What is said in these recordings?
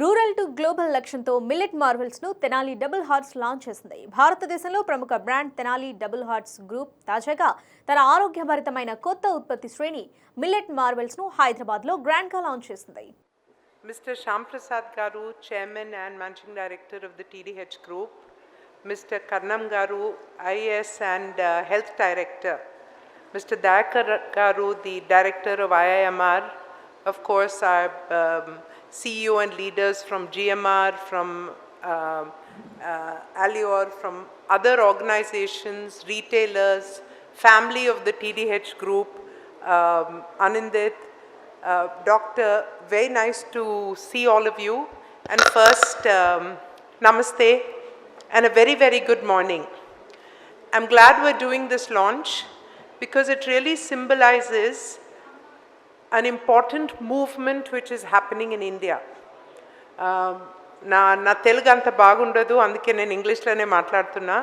Rural to global లక్ష్యంతో millet Marvel's ను Tenali double hearts launch చేసింది. భారతదేశంలో ప్రముఖ brand Tenali double hearts group తాజాగా తన ఆరోగ్యభరితమైన కొత్త ఉత్పత్తి శ్రేణి మిల్లెట్ మార్వెల్స్ ను హైదరాబాద్ లో గ్రాండ్ గా లాంచ్ చేసింది. Mr. Shyam Prasad Garu, Chairman and Managing Director of the TDH Group, Mr. Karnam Garu, IAS and Health Director, Mr. Dayakar Garu, the Director of IIMR, of course our CEO and leaders from GMR, from Alior, from other organizations, retailers, family of the TDH Group, Anindit, Doctor, very nice to see all of you. And first, namaste and a very, very good morning. I'm glad we're doing this launch because it really symbolizes an important movement which is happening in India. నా తెలుగు అంత బాగుండదు, అందుకే నేను ఇంగ్లీష్లోనే మాట్లాడుతున్నా.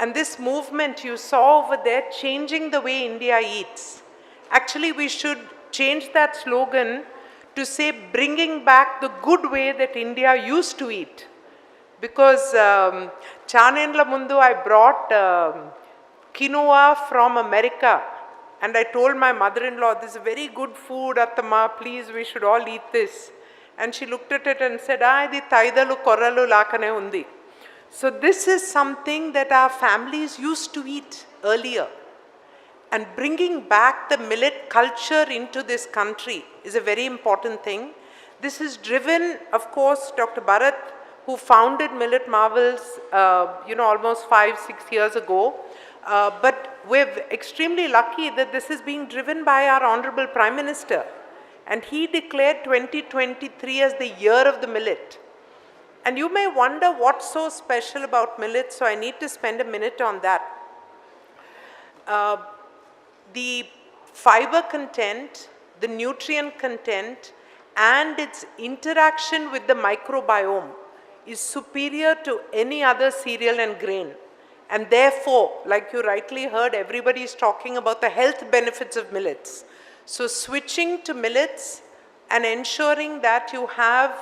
And this movement you saw over there, changing the way India eats. Actually, we should change that slogan to say bringing back the good way that India used to eat. Because Chanenla Mundu, I brought quinoa from America and I told my mother-in-law, this is very good food, Attama, please, we should all eat this. And she looked at it and said, idi taidalu korralu lakane undi. So this is something that our families used to eat earlier. And bringing back the millet culture into this country is a very important thing. This is driven, of course, Dr. Bharat, who founded Millet Marvels, almost 5-6 years ago. But we're extremely lucky that this is being driven by our Honorable Prime Minister. And he declared 2023 as the year of the millet. And you may wonder what's so special about millet, so I need to spend a minute on that. The fiber content, the nutrient content, and its interaction with the microbiome is superior to any other cereal and grain. And therefore, like you rightly heard, everybody is talking about the health benefits of millets. So switching to millets and ensuring that you have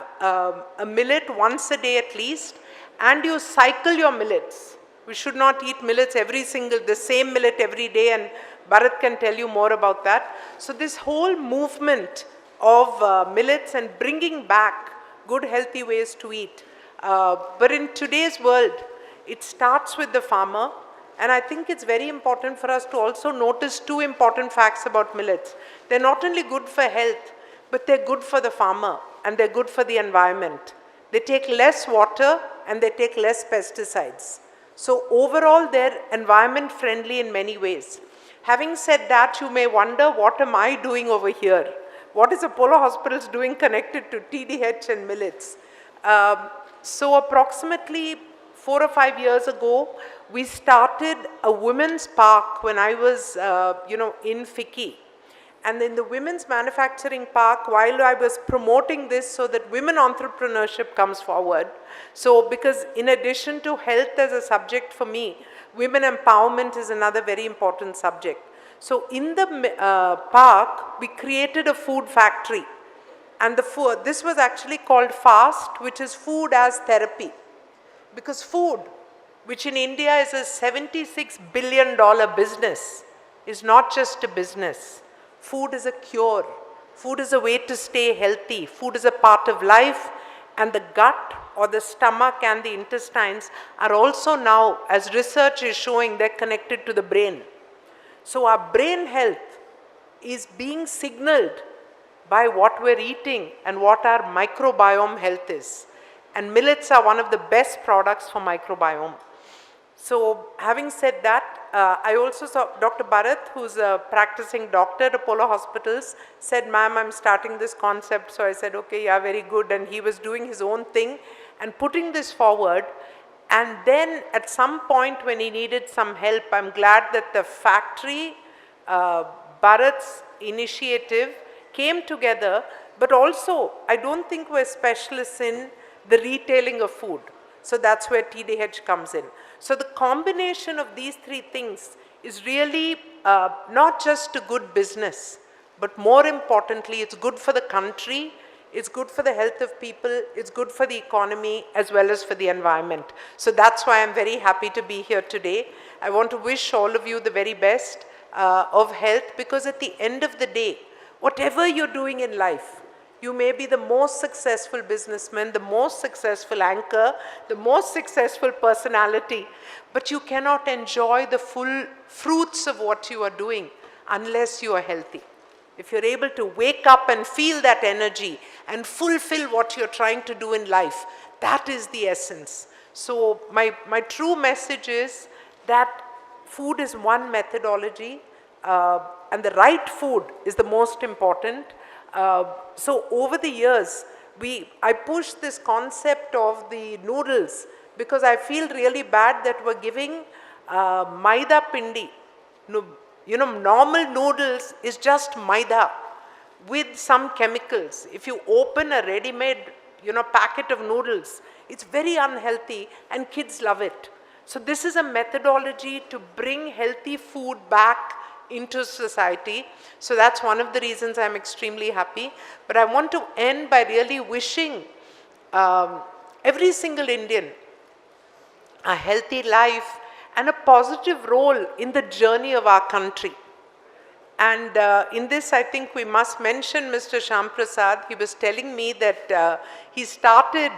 a millet once a day at least, and you cycle your millets. We should not eat millets the same millet every day, and Bharat can tell you more about that. So this whole movement of millets and bringing back good healthy ways to eat. But in today's world, it starts with the farmer, and I think it's very important for us to also notice two important facts about millets. They're not only good for health, but they're good for the farmer and they're good for the environment. They take less water and they take less pesticides. So overall, they're environment friendly in many ways. Having said that, you may wonder, what am I doing over here? What is Apollo Hospitals doing connected to TDH and millets? So approximately 4 or 5 years ago, we started a women's park when I was, in FICCI. And in the women's manufacturing park, while I was promoting this so that women entrepreneurship comes forward. So because in addition to health as a subject for me, women empowerment is another very important subject. So in the park, we created a food factory. And this was actually called FAST, which is food as therapy. Because food, which in India is a $76 billion business, is not just a business. Food is a cure. Food is a way to stay healthy. Food is a part of life, and the gut or the stomach and the intestines are also now, as research is showing, they're connected to the brain. So our brain health is being signaled by what we're eating and what our microbiome health is. And millets are one of the best products for microbiome. So having said that, I also saw Dr. Bharat, who's a practicing doctor at Apollo Hospitals, said, ma'am, I'm starting this concept. So I said, okay, yeah, very good. And he was doing his own thing and putting this forward. And then at some point when he needed some help, I'm glad that the factory, Bharat's initiative came together. But also, I don't think we're specialists in the retailing of food. So that's where TDH comes in. So the combination of these three things is really not just a good business, but more importantly, it's good for the country, it's good for the health of people, it's good for the economy as well as for the environment. So that's why I'm very happy to be here today. I want to wish all of you the very best of health, because at the end of the day, whatever you're doing in life, you may be the most successful businessman, the most successful anchor, the most successful personality, but you cannot enjoy the full fruits of what you are doing unless you are healthy. If you're able to wake up and feel that energy and fulfill what you're trying to do in life, that is the essence. So my true message is that food is one methodology, and the right food is the most important. So over the years, I pushed this concept of the noodles because I feel really bad that we're giving maida pindi. Normal noodles is just maida with some chemicals. If you open a ready-made, packet of noodles, it's very unhealthy and kids love it. So this is a methodology to bring healthy food back into society. So that's one of the reasons I'm extremely happy. But I want to end by really wishing every single Indian a healthy life and a positive role in the journey of our country. And in this, I think we must mention Mr. Shyam Prasad. He was telling me that he started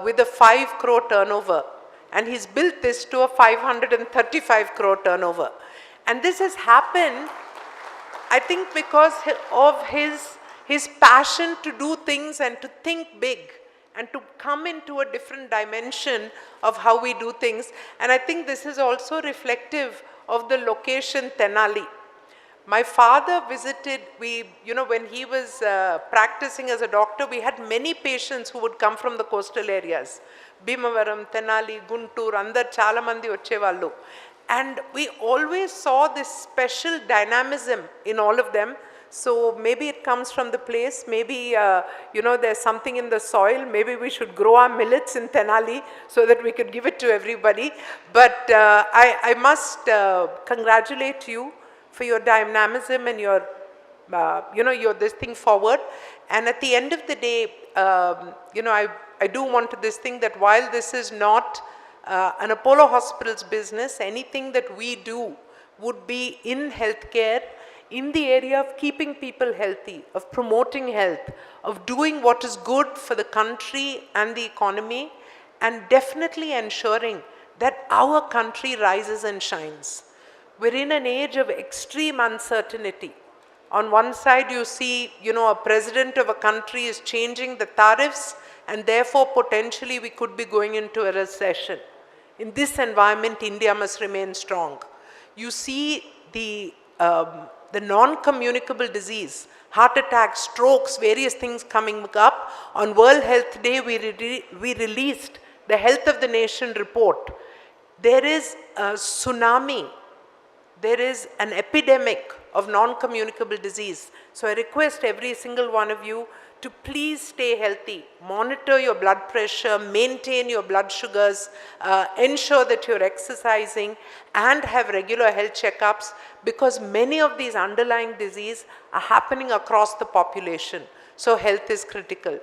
with a 5 crore turnover, and he's built this to a 535 crore turnover. And this has happened, I think, because of his passion to do things and to think big and to come into a different dimension of how we do things. And I think this is also reflective of the location Tenali. My father visited, when he was practicing as a doctor, we had many patients who would come from the coastal areas. Bhimavaram, Tenali, Guntur, Andar Chala Mandi Vachevallu. And we always saw this special dynamism in all of them. So maybe it comes from the place, maybe, there's something in the soil. Maybe we should grow our millets in Tenali so that we could give it to everybody. But I must congratulate you for your dynamism and your, your this thing forward. And at the end of the day, I do want to this thing that while this is not an Apollo Hospitals business, anything that we do would be in healthcare, in the area of keeping people healthy, of promoting health, of doing what is good for the country and the economy, and definitely ensuring that our country rises and shines. We're in an age of extreme uncertainty. On one side, you see, a president of a country is changing the tariffs, and therefore potentially we could be going into a recession. In this environment, India must remain strong. You see the non-communicable disease, heart attacks, strokes, various things coming up. On World Health Day, we released the Health of the Nation report. There is a tsunami. There is an epidemic of non-communicable disease. So I request every single one of you to please stay healthy, monitor your blood pressure, maintain your blood sugars, ensure that you're exercising, and have regular health checkups, because many of these underlying diseases are happening across the population. So health is critical.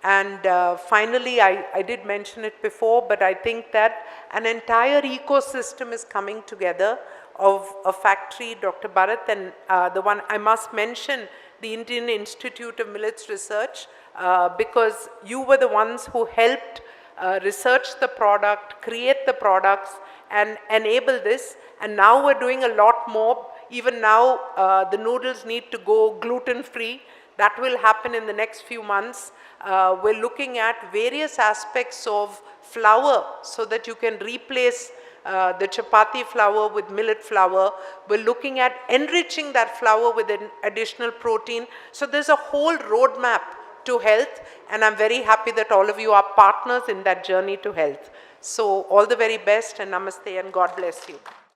And finally, I did mention it before, but I think that an entire ecosystem is coming together of a factory, Dr. Bharat, and the one I must mention, the Indian Institute of Millets Research, because you were the ones who helped research the product, create the products, and enable this. And now we're doing a lot more. Even now, the noodles need to go gluten-free. That will happen in the next few months. We're looking at various aspects of flour so that you can replace the chapati flour with millet flour. We're looking at enriching that flour with an additional protein. So there's a whole roadmap to health, and I'm very happy that all of you are partners in that journey to health. So all the very best, and namaste, and God bless you.